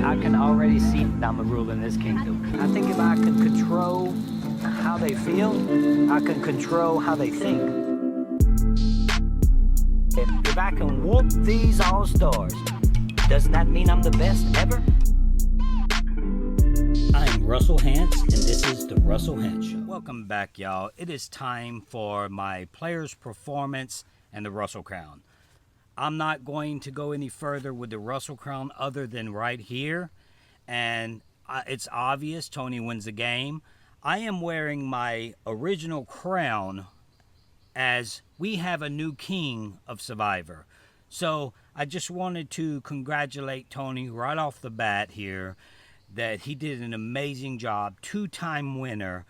I can already see I'm a ruler in this kingdom. I think if I can control how they feel, I can control how they think. If I can whoop these all-stars, doesn't that mean I'm the best ever? I'm Russell Hantz, and this is the Russell Hantz Show. Welcome back, y'all. It is time for my player's performance and the Russell Crown. I'm not going to go any further with the Russell Crown other than right here. And it's obvious Tony wins the game. I am wearing my original crown as we have a new king of Survivor. So I just wanted to congratulate Tony right off the bat here that he did an amazing job. Two-time winner,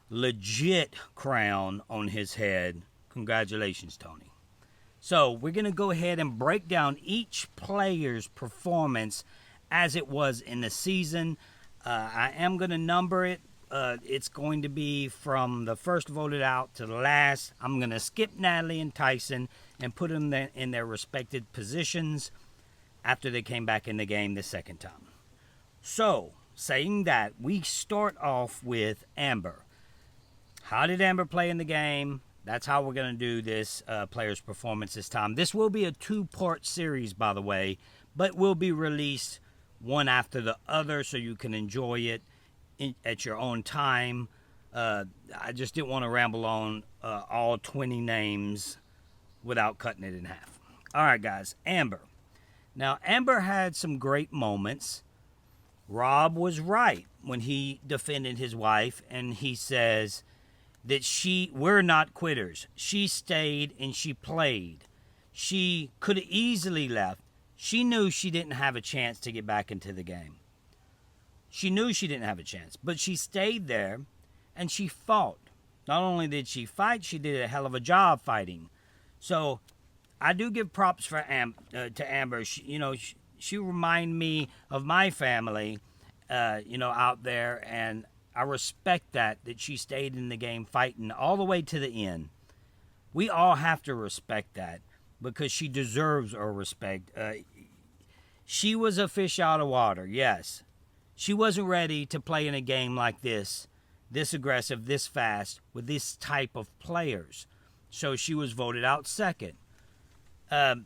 legit crown on his head. Congratulations, Tony. So we're going to go ahead and break down each player's performance as it was in the season. I am going to number it. It's going to be from the first voted out to the last. I'm going to skip Natalie and Tyson and put them in their respected positions after they came back in the game the second time. So, saying that, we start off with Amber. How did Amber play in the game? That's how we're going to do this player's performance this time. This will be a two-part series, by the way, but will be released one after the other so you can enjoy it at your own time. I just didn't want to ramble on all 20 names without cutting it in half. All right, guys, Amber. Now, Amber had some great moments. Rob was right when he defended his wife, and he says that we're not quitters. She stayed and she played. She could have easily left. She knew she didn't have a chance to get back into the game. She knew she didn't have a chance, but she stayed there and she fought. Not only did she fight, she did a hell of a job fighting. So I do give props for to Amber. She reminded me of my family, out there, and I respect that she stayed in the game fighting all the way to the end. We all have to respect that because she deserves our respect. She was a fish out of water, yes. She wasn't ready to play in a game like this aggressive, this fast, with this type of players. So she was voted out second. That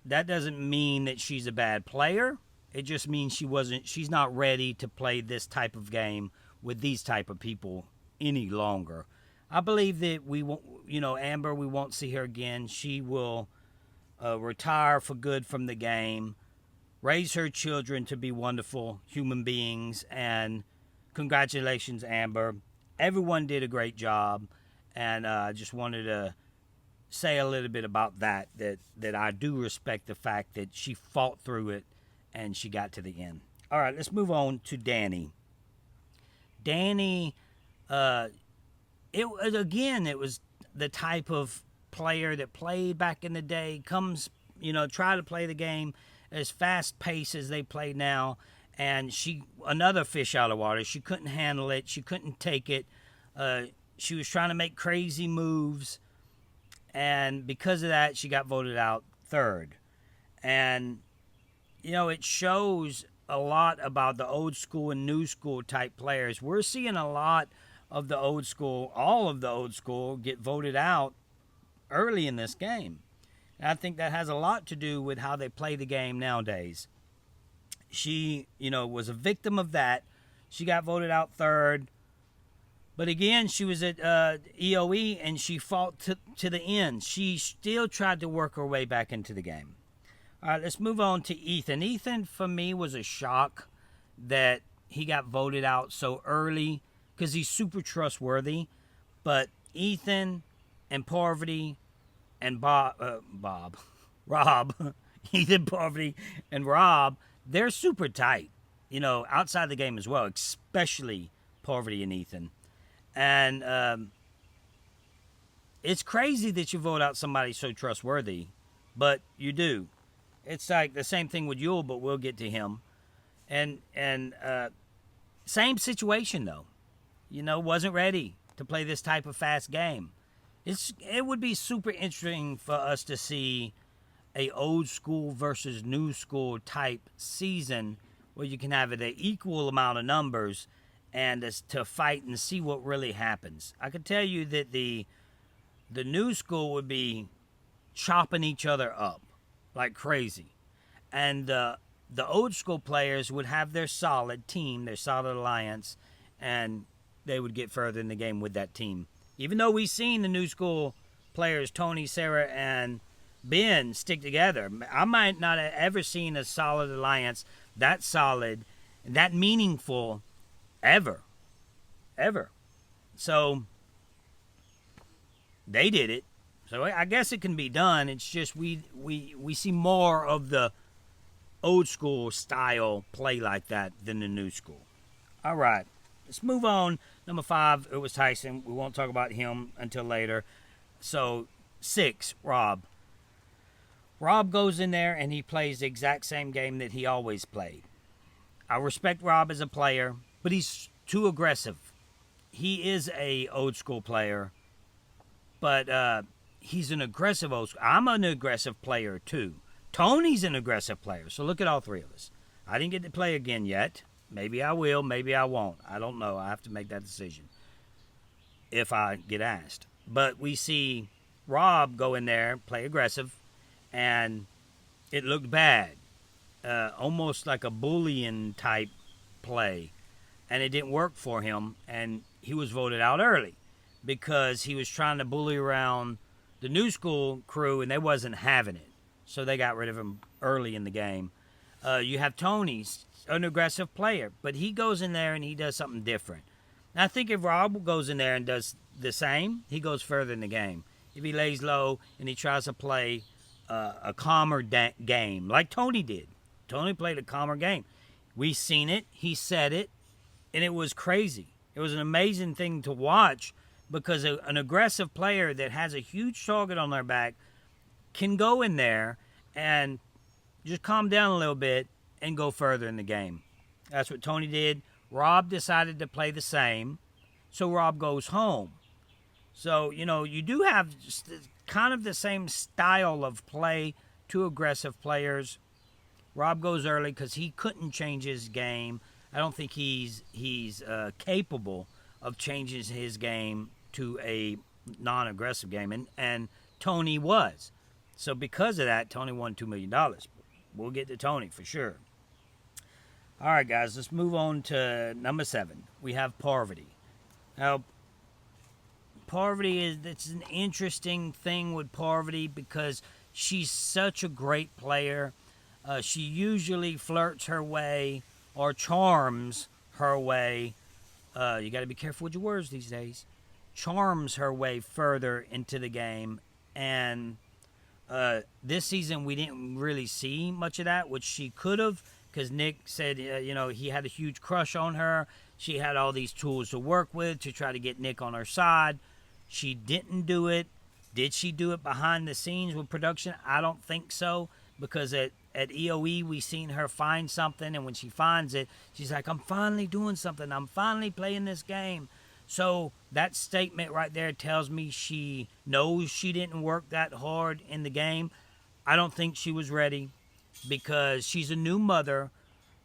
doesn't mean that she's a bad player. It just means she's not ready to play this type of game with these type of people any longer. I believe that we won't, Amber, we won't see her again. She will retire for good from the game, raise her children to be wonderful human beings, and congratulations, Amber. Everyone did a great job, and I just wanted to say a little bit about that I do respect the fact that she fought through it and she got to the end. All right, let's move on to Danny. Danny, it was the type of player that played back in the day, try to play the game as fast paced as they play now, and another fish out of water. She couldn't handle it. She couldn't take it. She was trying to make crazy moves, and because of that, she got voted out third. And it shows a lot about the old school and new school type players. We're seeing a lot of the old school, all of the old school, get voted out early in this game. And I think that has a lot to do with how they play the game nowadays. She, was a victim of that. She got voted out third. But again, she was at EOE and she fought to the end. She still tried to work her way back into the game. All right, let's move on to Ethan. Ethan, for me, was a shock that he got voted out so early because he's super trustworthy. But Ethan and Parvati and Rob, Ethan, Parvati, and Rob, they're super tight, outside the game as well, especially Parvati and Ethan. And it's crazy that you vote out somebody so trustworthy, but you do. It's like the same thing with Yul, but we'll get to him. And same situation, though. Wasn't ready to play this type of fast game. It would be super interesting for us to see a old school versus new school type season where you can have it an equal amount of numbers and to fight and see what really happens. I can tell you that the new school would be chopping each other up like crazy, and the old school players would have their solid team, their solid alliance, and they would get further in the game with that team. Even though we've seen the new school players, Tony, Sarah, and Ben, stick together, I might not have ever seen a solid alliance that solid, that meaningful, ever. So they did it. So I guess it can be done. It's just we see more of the old school style play like that than the new school. All right, let's move on. Number 5, it was Tyson. We won't talk about him until later. So 6, Rob. Rob goes in there and he plays the exact same game that he always played. I respect Rob as a player, but he's too aggressive. He is a old school player, but he's an aggressive old school. I'm an aggressive player too. Tony's an aggressive player. So look at all 3 of us. I didn't get to play again yet. Maybe I will, maybe I won't. I don't know. I have to make that decision if I get asked. But we see Rob go in there, play aggressive, and it looked bad. Almost like a bullying type play. And it didn't work for him, and he was voted out early because he was trying to bully around the new school crew, and they wasn't having it. So they got rid of him early in the game. You have Tony, an aggressive player, but he goes in there and he does something different. And I think if Rob goes in there and does the same, he goes further in the game. If he lays low and he tries to play a calmer game, like Tony did. Tony played a calmer game. We seen it. He said it. And it was crazy. It was an amazing thing to watch because an aggressive player that has a huge target on their back can go in there and just calm down a little bit and go further in the game. That's what Tony did. Rob decided to play the same, so Rob goes home. So, you do have kind of the same style of play, 2 aggressive players. Rob goes early because he couldn't change his game. I don't think he's capable of changing his game to a non-aggressive game, and Tony was. So because of that, Tony won $2 million. We'll get to Tony for sure. All right, guys, let's move on to number 7. We have Parvati. Now, Parvati it's an interesting thing with Parvati because she's such a great player. She usually flirts her way or charms her way. You got to be careful with your words these days. Charms her way further into the game. And this season we didn't really see much of that, which she could have, because Nick said, he had a huge crush on her. She had all these tools to work with to try to get Nick on her side. She didn't do it. Did she do it behind the scenes with production? I don't think so, because at EOE, we seen her find something, and when she finds it, she's like, I'm finally doing something. I'm finally playing this game. So that statement right there tells me she knows she didn't work that hard in the game. I don't think she was ready because she's a new mother.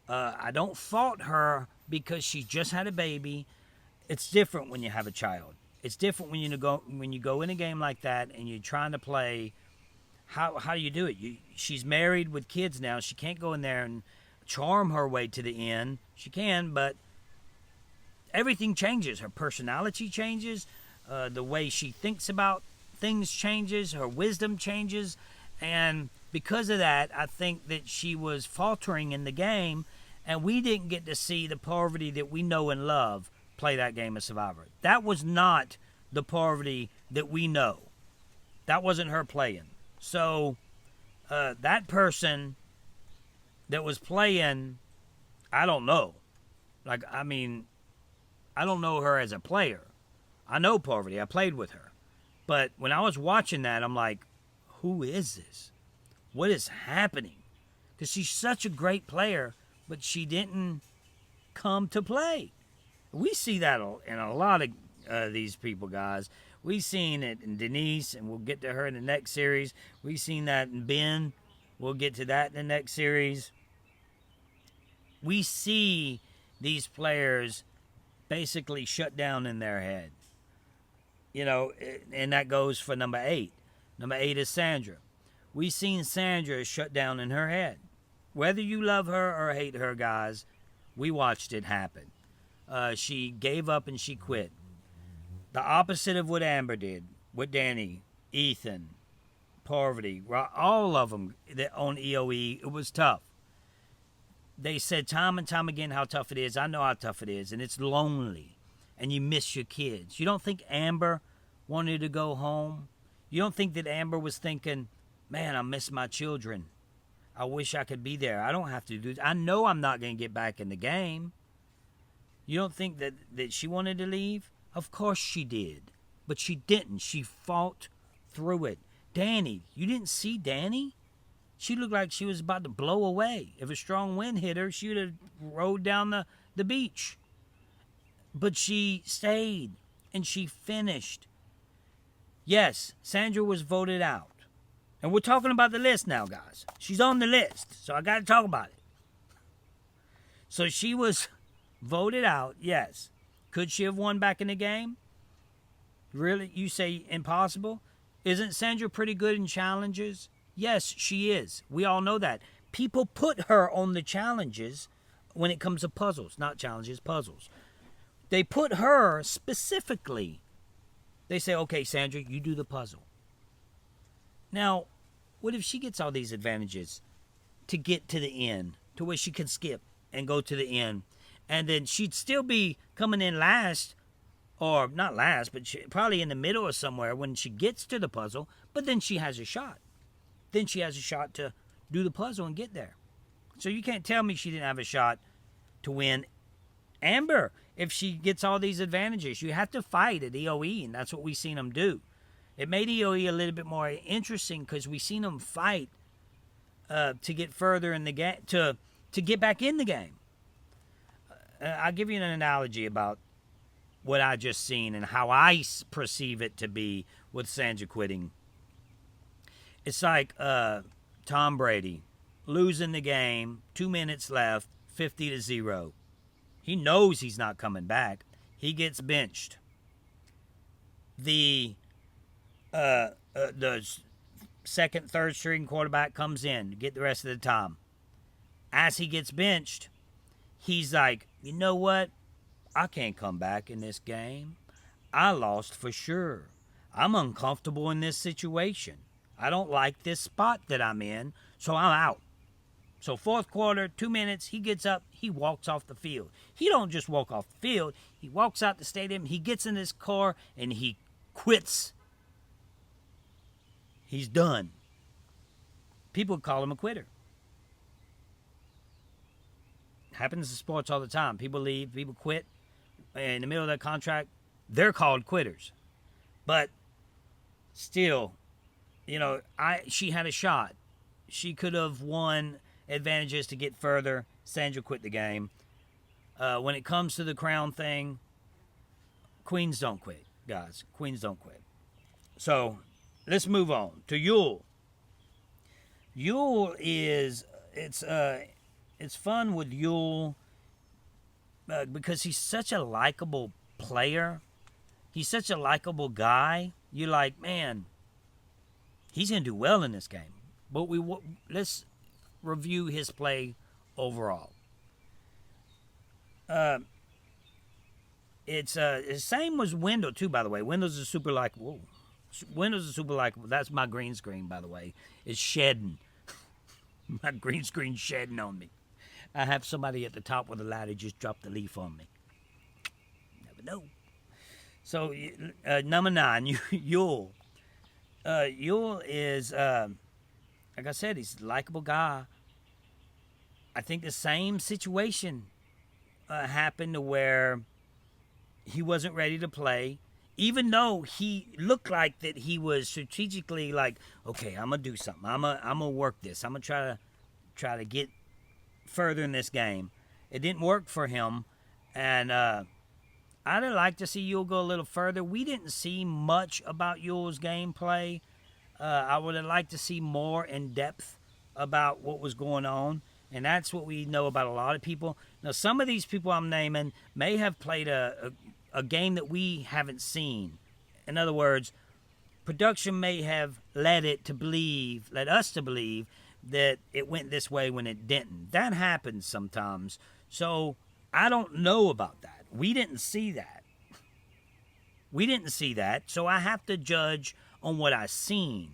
I don't fault her because she just had a baby. It's different when you have a child. It's different when you go in a game like that and you're trying to play. How do you do it? She's married with kids now. She can't go in there and charm her way to the end. She can, but everything changes. Her personality changes. The way she thinks about things changes. Her wisdom changes. And because of that, I think that she was faltering in the game, and we didn't get to see the Parvati that we know and love play that game of Survivor. That was not the Parvati that we know. That wasn't her playing. So that person that was playing, I don't know. I don't know her as a player. I know Parvati. I played with her. But when I was watching that, I'm like, who is this? What is happening? Because she's such a great player, but she didn't come to play. We see that in a lot of these people, guys. We've seen it in Denise, and we'll get to her in the next series. We've seen that in Ben. We'll get to that in the next series. We see these players basically shut down in their head. You know, and that goes for number 8. Number 8 is Sandra. We seen Sandra shut down in her head. Whether you love her or hate her, guys, we watched it happen. She gave up and she quit. The opposite of what Amber did with Danny, Ethan, Parvati, all of them that on EOE. It was tough. They said time and time again how tough it is. I know how tough it is, and it's lonely, and you miss your kids. You don't think Amber wanted to go home? You don't think that Amber was thinking, man, I miss my children. I wish I could be there. I don't have to do this. I know I'm not going to get back in the game. You don't think that she wanted to leave? Of course she did, but she didn't. She fought through it. Danny, you didn't see Danny? She looked like she was about to blow away. If a strong wind hit her, she would have rode down the beach. But she stayed, and she finished. Yes, Sandra was voted out. And we're talking about the list now, guys. She's on the list, so I got to talk about it. So she was voted out, yes. Could she have won back in the game? Really? You say impossible? Isn't Sandra pretty good in challenges? Yes, she is. We all know that. People put her on the challenges when it comes to puzzles. Not challenges, puzzles. They put her specifically. They say, okay, Sandra, you do the puzzle. Now, what if she gets all these advantages to get to the end, to where she can skip and go to the end, and then she'd still be coming in last, or not last, but probably in the middle or somewhere when she gets to the puzzle, but then she has a shot. Then she has a shot to do the puzzle and get there. So you can't tell me she didn't have a shot to win. Amber, if she gets all these advantages, you have to fight at EOE, and that's what we seen them do. It made EOE a little bit more interesting because we seen them fight to get further in the game, to get back in the game. I'll give you an analogy about what I just seen and how I perceive it to be with Sandra quitting. It's like Tom Brady losing the game, 2 minutes left, 50-0. He knows he's not coming back. He gets benched. The second, third string quarterback comes in to get the rest of the time. As he gets benched, he's like, you know what? I can't come back in this game. I lost for sure. I'm uncomfortable in this situation. I don't like this spot that I'm in, so I'm out. So fourth quarter, 2 minutes, he gets up, he walks off the field. He don't just walk off the field. He walks out the stadium, he gets in his car, and he quits. He's done. People call him a quitter. Happens in sports all the time. People leave, people quit. In the middle of their contract, they're called quitters. But still, you know, she had a shot. She could have won advantages to get further. Sandra quit the game. When it comes to the crown thing, queens don't quit, guys. Queens don't quit. So let's move on to Yul. Yul is it's fun with Yul because he's such a likable player. He's such a likable guy. You're like, man, he's gonna do well in this game. But let's review his play overall. It's the same as Wendell too, by the way. Wendell's a super likable. Wendell's a super likable. That's my green screen, by the way. It's shedding. My green screen shedding on me. I have somebody at the top with a ladder just dropped the leaf on me. Never know. So number 9, Yul. Yul is, like I said, he's a likable guy. I think the same situation happened to where he wasn't ready to play, even though he looked like that he was strategically like, okay, I'm gonna do something. I'm gonna work this. I'm gonna try to get further in this game. It didn't work for him, and I'd like to see Yul go a little further. We didn't see much about Yul's gameplay. I would have liked to see more in depth about what was going on. And that's what we know about a lot of people. Now, some of these people I'm naming may have played a game that we haven't seen. In other words, production may have led us to believe that it went this way when it didn't. That happens sometimes. So I don't know about that. We didn't see that. So I have to judge on what I've seen.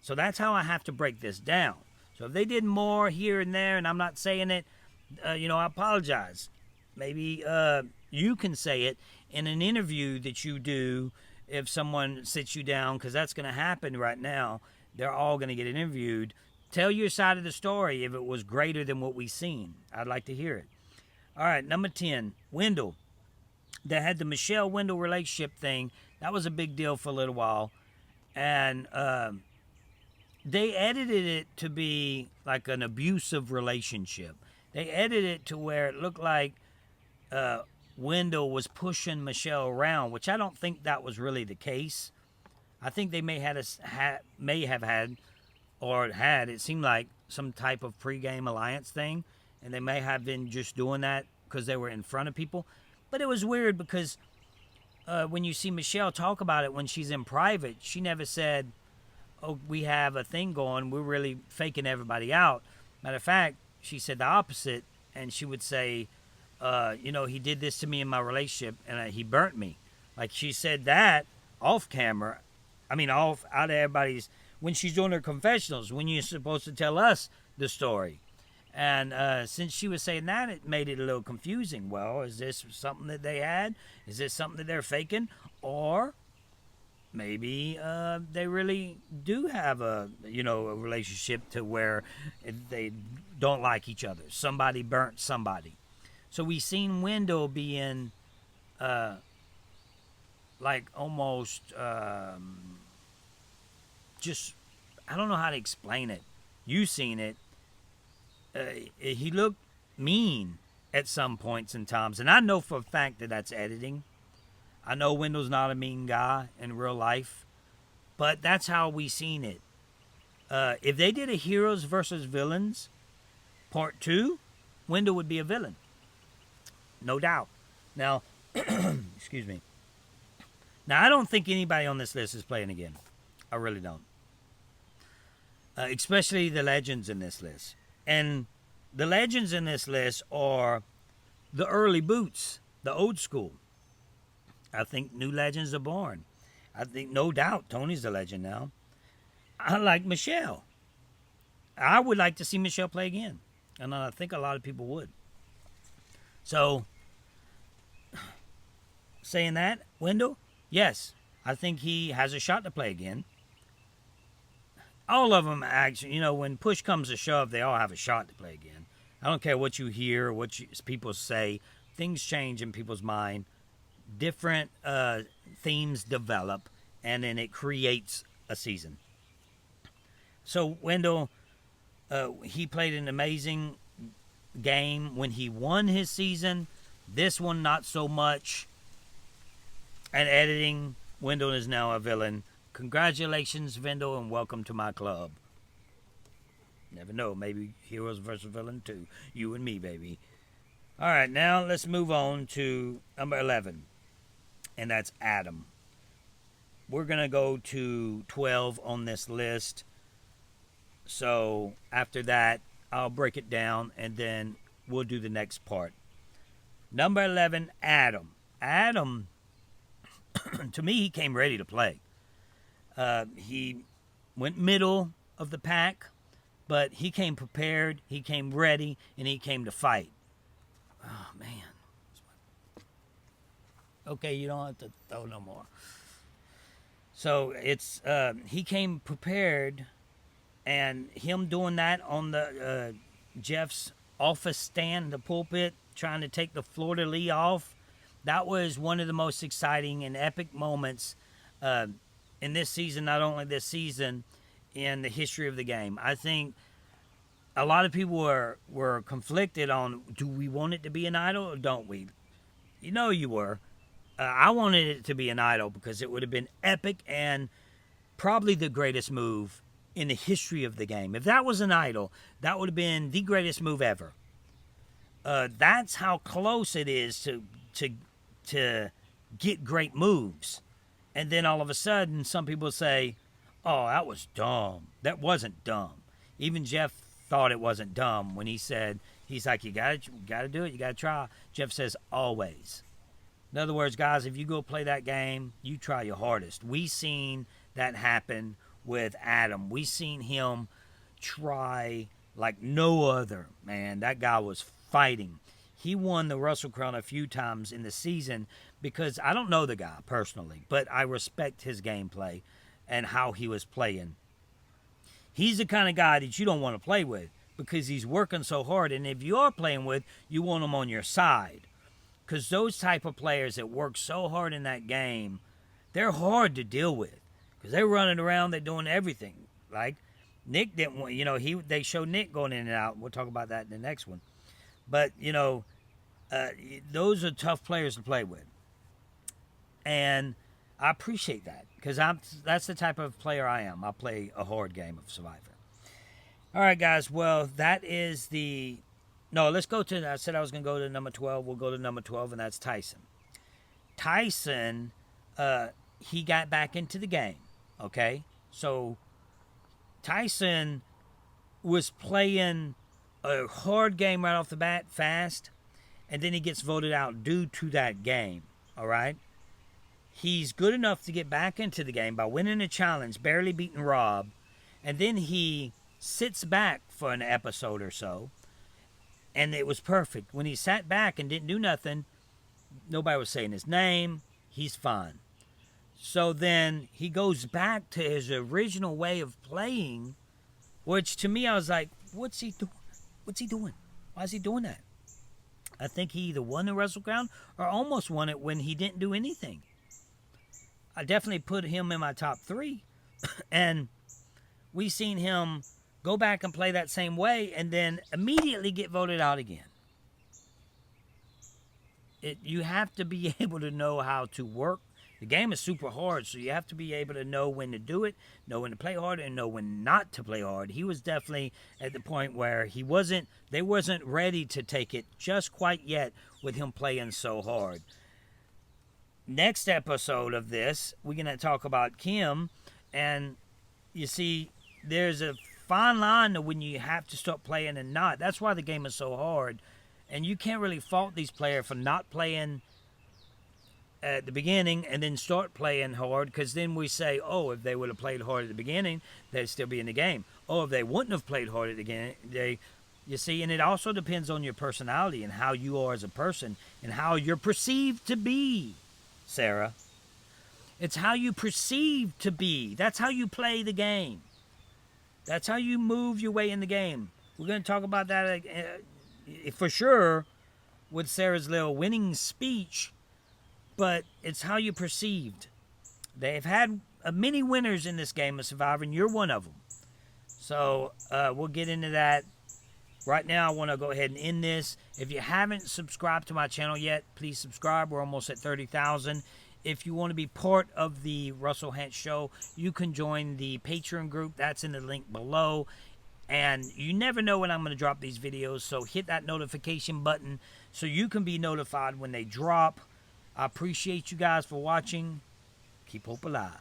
So that's how I have to break this down. So if they did more here and there, and I'm not saying it, I apologize. Maybe you can say it in an interview that you do if someone sits you down, because that's going to happen right now. They're all going to get interviewed. Tell your side of the story if it was greater than what we've seen. I'd like to hear it. All right, number 10, Wendell. That had the Michelle-Wendell relationship thing. That was a big deal for a little while. And they edited it to be like an abusive relationship. They edited it to where it looked like Wendell was pushing Michelle around, which I don't think that was really the case. I think they may have had, it seemed like some type of pregame alliance thing, and they may have been just doing that because they were in front of people. But it was weird because when you see Michelle talk about it when she's in private, she never said, oh, we have a thing going, we're really faking everybody out. Matter of fact, she said the opposite, and she would say, he did this to me in my relationship, and he burnt me. Like, she said that off camera, out of everybody's, when she's doing her confessionals, when you're supposed to tell us the story. And since she was saying that, it made it a little confusing. Well, is this something that they had? Is this something that they're faking? Or maybe they really do have a relationship to where they don't like each other. Somebody burnt somebody. So we seen Wendell being almost just, I don't know how to explain it. You seen it. He looked mean at some points and times. And I know for a fact that that's editing. I know Wendell's not a mean guy in real life, but that's how we seen it. If they did a heroes versus villains part 2, Wendell would be a villain. No doubt. Now, excuse me. Now, I don't think anybody on this list is playing again. I really don't. Especially the legends in this list. And the legends in this list are the early boots, the old school. I think new legends are born. I think, no doubt, Tony's the legend now. I like Michelle. I would like to see Michelle play again. And I think a lot of people would. So, saying that, Wendell, yes, I think he has a shot to play again. All of them, actually, when push comes to shove, they all have a shot to play again. I don't care what you hear, what people say. Things change in people's mind. Different themes develop, and then it creates a season. So Wendell, he played an amazing game when he won his season. This one, not so much. And editing, Wendell is now a villain. Congratulations, Wendell, and welcome to my club. Never know, maybe heroes versus villain too. You and me, baby. All right, now let's move on to number 11. And that's Adam. We're going to go to 12 on this list. So after that, I'll break it down and then we'll do the next part. Number 11, Adam. Adam, to me, he came ready to play. He went middle of the pack, but he came prepared, he came ready, and he came to fight. Oh, man. Okay, you don't have to throw no more. So it's he came prepared, and him doing that on the Jeff's office stand, the pulpit, trying to take the fleur-de-lis off, that was one of the most exciting and epic moments in this season, not only this season, in the history of the game. I think a lot of people were conflicted on, do we want it to be an idol or don't we? You were. I wanted it to be an idol because it would have been epic and probably the greatest move in the history of the game. If that was an idol, that would have been the greatest move ever. That's how close it is to get great moves. And then all of a sudden, some people say, oh, that was dumb. That wasn't dumb. Even Jeff thought it wasn't dumb when he said, he's like, you gotta do it, you gotta try. Jeff says, always. In other words, guys, if you go play that game, you try your hardest. We seen that happen with Adam. We seen him try like no other, man. That guy was fighting. He won the Russell Crown a few times in the season because I don't know the guy personally, but I respect his gameplay and how he was playing. He's the kind of guy that you don't want to play with because he's working so hard. And if you are playing with, you want him on your side. Because those type of players that work so hard in that game, they're hard to deal with. Because they're running around, they're doing everything. Like, Nick didn't want, they showed Nick going in and out. We'll talk about that in the next one. But, those are tough players to play with. And I appreciate that. Because that's the type of player I am. I play a hard game of Survivor. All right, guys. Well, that is the... No, let's go to... I said I was going to go to number 12. We'll go to number 12, and that's Tyson. Tyson, he got back into the game, okay? So, Tyson was playing a hard game right off the bat, fast, and then he gets voted out due to that game, all right? He's good enough to get back into the game by winning a challenge, barely beating Rob, and then he sits back for an episode or so, and it was perfect. When he sat back and didn't do nothing, nobody was saying his name. He's fine. So then he goes back to his original way of playing, which to me I was like, what's he doing? What's he doing? Why is he doing that? I think he either won the Wrestle Crown or almost won it when he didn't do anything. I definitely put him in my top 3. And we seen him go back and play that same way and then immediately get voted out again. You have to be able to know how to work. The game is super hard, so you have to be able to know when to do it, know when to play hard, and know when not to play hard. He was definitely at the point where they wasn't ready to take it just quite yet with him playing so hard. Next episode of this, we're going to talk about Kim, and you see, there's a fine line to when you have to start playing and not. That's why the game is so hard, and you can't really fault these players for not playing at the beginning and then start playing hard, because then we say, oh, if they would have played hard at the beginning, they'd still be in the game. Oh, if they wouldn't have played hard at the beginning, you see, and it also depends on your personality and how you are as a person and how you're perceived to be, Sarah. It's how you perceive to be. That's how you play the game. That's how you move your way in the game. We're going to talk about that for sure with Sarah's little winning speech, but it's how you perceived. They've had many winners in this game of Survivor, and you're one of them. So we'll get into that. Right now, I want to go ahead and end this. If you haven't subscribed to my channel yet, please subscribe. We're almost at 30,000. If you want to be part of the Russell Hantz Show, you can join the Patreon group. That's in the link below. And you never know when I'm going to drop these videos, so hit that notification button so you can be notified when they drop. I appreciate you guys for watching. Keep hope alive.